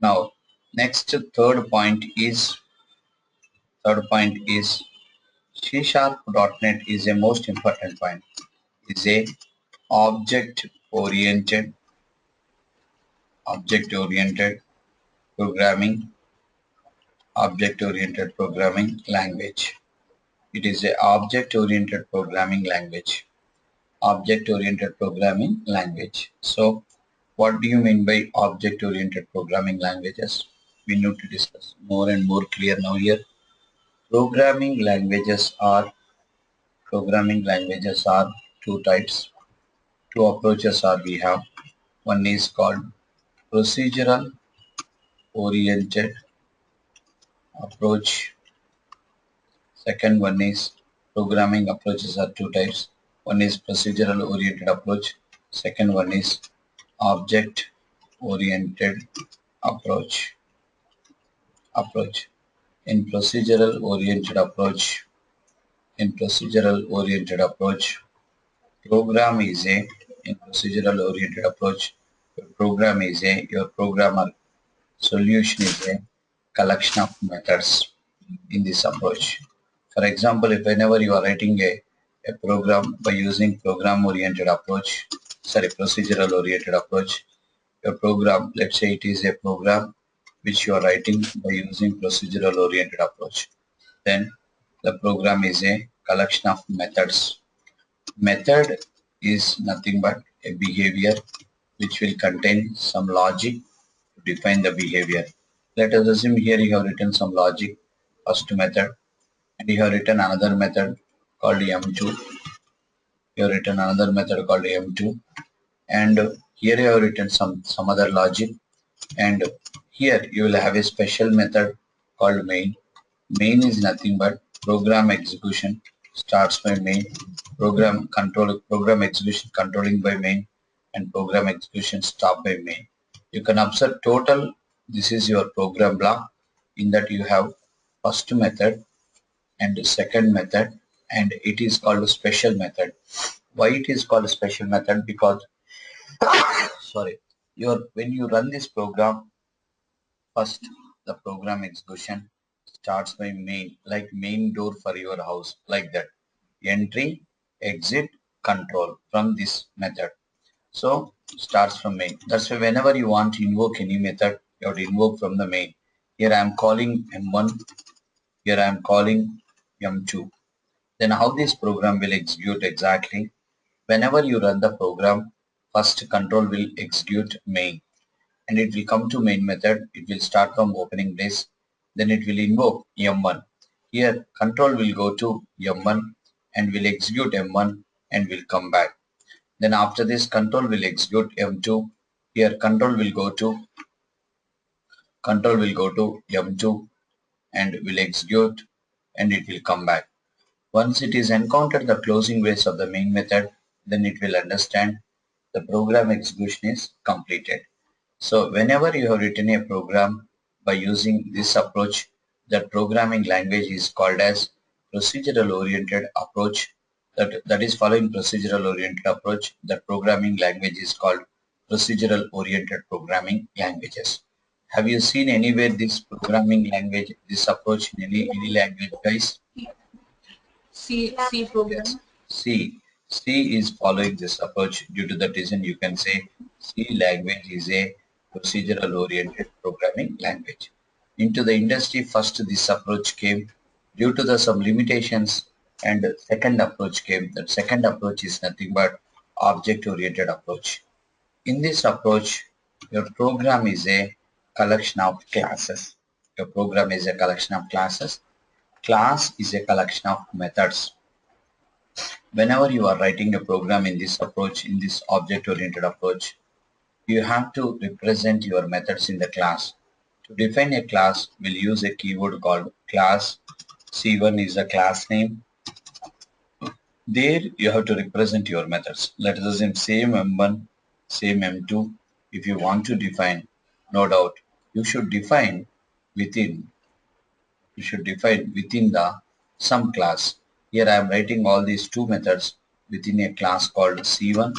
Now, next third point is C#.NET is a most important point. Is a object-oriented object-oriented programming object-oriented programming language. It is a object-oriented programming language. Object-oriented programming language. So, what do you mean by object-oriented programming languages? We need to discuss more and more clear now here. Programming languages are two types. Two approaches are we have. One is called procedural oriented approach. Second one is programming approaches are two types. One is procedural oriented approach. Second one is object oriented approach. In procedural oriented approach, program is a in procedural oriented approach. Your programmer solution is a collection of methods in this approach. For example, if whenever you are writing a program by using procedural oriented approach, your program, let's say it is a program which you are writing by using procedural oriented approach. Then the program is a collection of methods. Method is nothing but a behavior which will contain some logic to define the behavior. Let us assume here you have written some logic, first method, and you have written another method called M2. And here you have written some other logic, and here you will have a special method called main. Main is nothing but program execution starts by main, program execution controlling by main, and program execution stop by main. You can observe total, this is your program block. In that you have first method and second method, and it is called a special method. Why it is called a special method? Because sorry, when you run this program, first the program execution starts by main, like main door for your house, like that. Entry, exit, control from this method. So starts from main. That's why whenever you want to invoke any method, you have to invoke from the main. Here I am calling M1, here I am calling M2. Then how this program will execute exactly? Whenever you run the program, first control will execute main, and it will come to main method. It will start from opening brace, then it will invoke M1. Here control will go to M1 and will execute M1 and will come back. Then after this control will execute M2. Here control will go to M2 and will execute and it will come back. Once it is encountered the closing brace of the main method, then it will understand the program execution is completed. So whenever you have written a program by using this approach, that programming language is called as procedural oriented approach. That is following procedural oriented approach. That programming language is called procedural oriented programming languages. Have you seen anywhere this programming language, this approach in any language, guys? C program. Yes. C is following this approach. Due to that reason, you can say C language is a procedural oriented programming language. Into the industry, first this approach came due to the some limitations, and second approach came. That second approach is nothing but object oriented approach. In this approach, your program is a collection of classes. Your program is a collection of classes. Class is a collection of methods. Whenever you are writing a program in this approach, in this object-oriented approach, you have to represent your methods in the class. To define a class, we'll use a keyword called class. C1 is the class name. There you have to represent your methods. Let us assume same M1, same M2. If you want to define, no doubt, you should define within the some class. Here I am writing all these two methods within a class called C1.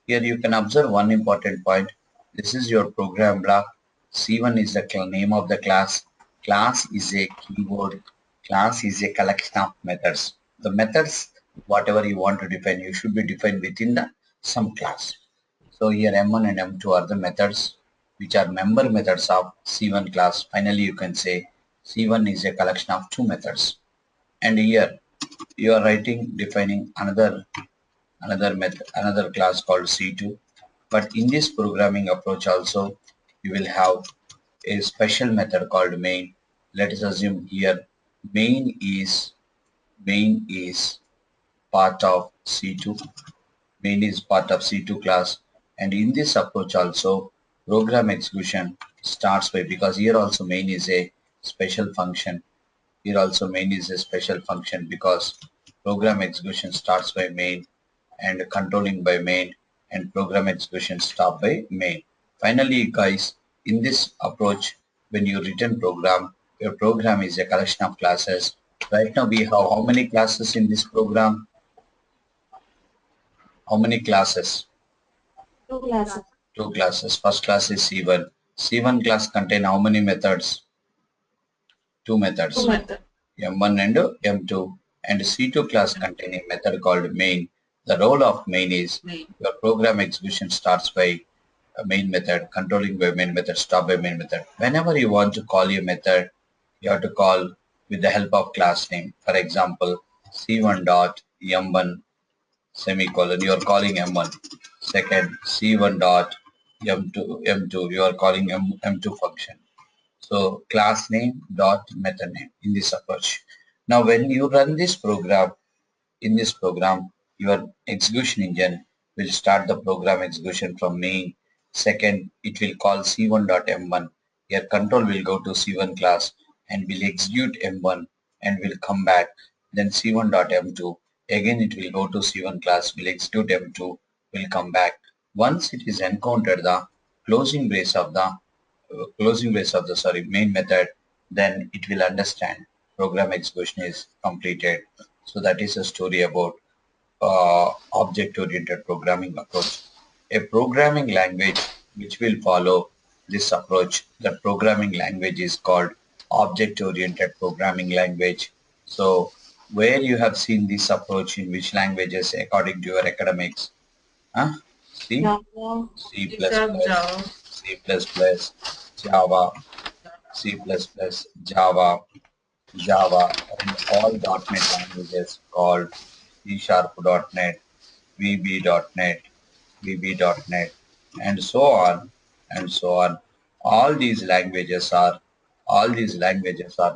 Here you can observe one important point. This is your program block. C1 is the name of the class. Class is a keyword. Class is a collection of methods. The methods, whatever you want to define, you should be defined within the some class. So here M1 and M2 are the methods which are member methods of C1 class. Finally, you can say C1 is a collection of two methods. And here you are writing defining another class called C2. But in this programming approach also, you will have a special method called main. Let us assume here main is part of C2. Main is part of C2 class, and in this approach also program execution starts by, because here also main is a special function. Here also main is a special function because program execution starts by main and controlling by main, and program execution stop by main. Finally, guys, in this approach, when you return program, your program is a collection of classes. Right now we have how many classes in this program? How many classes? Two classes. Two classes. First class is C1. C1 class contain how many methods? Two methods. Two method. M1 and M2, and C2 class contain a method called main. The role of main is Main. your program execution starts by a main method, controlling by main method, stop by main method. Whenever you want to call a method, you have to call with the help of class name. For example, C1 dot M1 semicolon, you are calling M1. Second, C1 dot M2, you are calling M2 function. So class name dot method name in this approach. Now when you run this program, in this program, your execution engine will start the program execution from main. Second, it will call C1.M1. Your control will go to C1 class and will execute M1 and will come back. Then C1.M2. Again, it will go to C1 class, will execute M2, will come back. Once it is encountered the closing brace of the main method, then it will understand program execution is completed. So that is a story about object-oriented programming approach. A programming language which will follow this approach, the programming language is called object-oriented programming language. So where you have seen this approach in which languages according to your academics? Huh? C, Java. C++, Java. C++, Java, C++, Java, Java, and all .NET languages called C#.NET, VB.NET, VB.NET, and so on and so on. All these languages are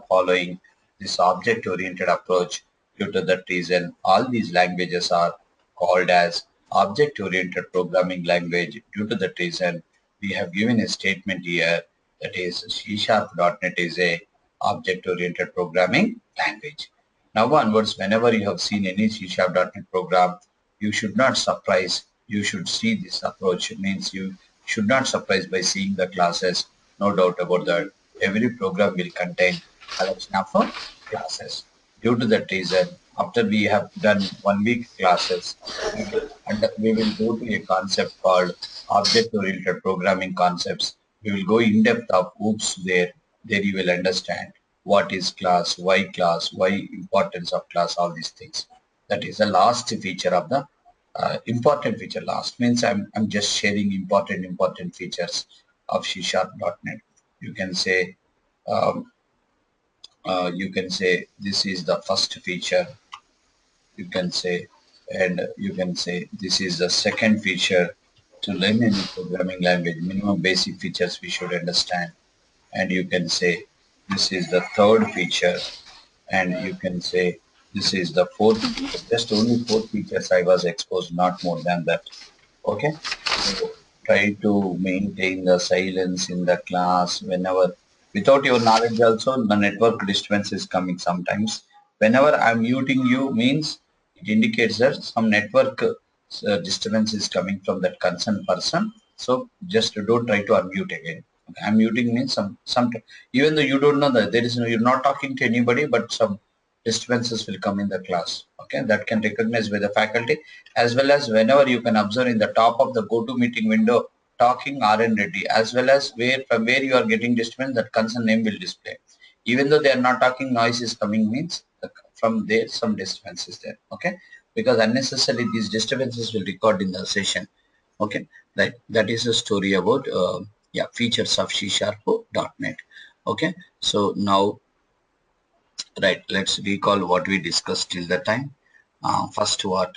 following this object-oriented approach. Due to that reason, all these languages are called as object-oriented programming language. Due to that reason, we have given a statement here that is C#.NET is a object-oriented programming language. Now onwards, whenever you have seen any C#.NET program, you should not surprise. You should see this approach. It means you should not surprise by seeing the classes. No doubt about that. Every program will contain collection of classes. Due to that reason, after we have done 1 week classes, we will go to a concept called object-oriented programming concepts. We will go in depth of oops there. There you will understand what is class, why importance of class, all these things. That is the last feature of the important feature. Last means I'm just sharing important features of C#.NET. You can say this is the first feature. You can say, and you can say this is the second feature. To learn any programming language, minimum basic features we should understand. And you can say this is the third feature, and you can say this is the fourth feature. Just only four features I was exposed, not more than that. Okay, so try to maintain the silence in the class whenever, without your knowledge also, the network disturbance is coming sometimes. Whenever I'm muting you means it indicates that some network disturbance is coming from that concerned person. So just don't try to unmute again. Okay, unmuting means some even though you don't know that there is no, you're not talking to anybody, but some disturbances will come in the class. Okay, that can recognize by the faculty, as well as whenever you can observe in the top of the GoToMeeting window, talking RN Reddy, as well as from where you are getting disturbance, that concern name will display. Even though they are not talking, noise is coming means from there some disturbance is there. Okay, because unnecessarily these disturbances will record in the session. Okay, that is a story about yeah, features of C#.net. Okay, so now, right, let's recall what we discussed till the time. First, what